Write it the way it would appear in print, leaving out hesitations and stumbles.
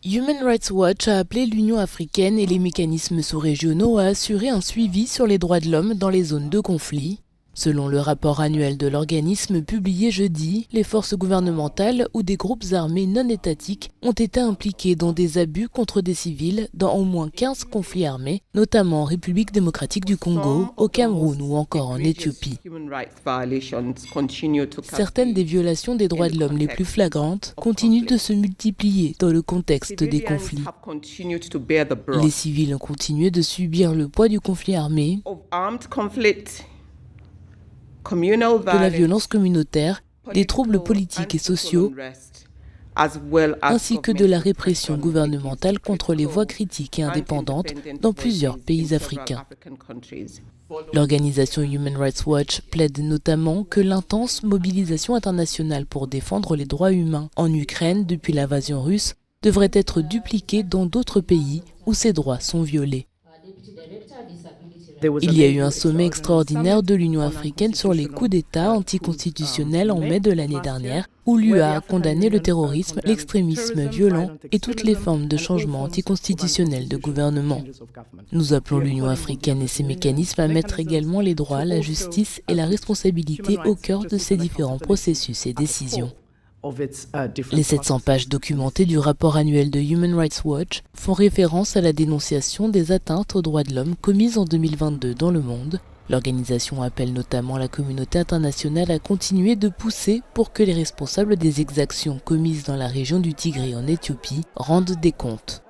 Human Rights Watch a appelé l'Union africaine et les mécanismes sous-régionaux à assurer un suivi sur les droits de l'homme dans les zones de conflit. Selon le rapport annuel de l'organisme publié jeudi, les forces gouvernementales ou des groupes armés non étatiques ont été impliqués dans des abus contre des civils dans au moins 15 conflits armés, notamment en République démocratique du Congo, au Cameroun ou encore en Éthiopie. Certaines des violations des droits de l'homme les plus flagrantes continuent de se multiplier dans le contexte des conflits. Les civils ont continué de subir le poids du conflit armé, de la violence communautaire, des troubles politiques et sociaux, ainsi que de la répression gouvernementale contre les voix critiques et indépendantes dans plusieurs pays africains. L'organisation Human Rights Watch plaide notamment que l'intense mobilisation internationale pour défendre les droits humains en Ukraine depuis l'invasion russe devrait être dupliquée dans d'autres pays où ces droits sont violés. Il y a eu un sommet extraordinaire de l'Union africaine sur les coups d'État anticonstitutionnels en mai de l'année dernière, où l'UA a condamné le terrorisme, l'extrémisme violent et toutes les formes de changement anticonstitutionnel de gouvernement. Nous appelons l'Union africaine et ses mécanismes à mettre également les droits, la justice et la responsabilité au cœur de ces différents processus et décisions. Les 700 pages documentées du rapport annuel de Human Rights Watch font référence à la dénonciation des atteintes aux droits de l'homme commises en 2022 dans le monde. L'organisation appelle notamment la communauté internationale à continuer de pousser pour que les responsables des exactions commises dans la région du Tigré en Éthiopie rendent des comptes.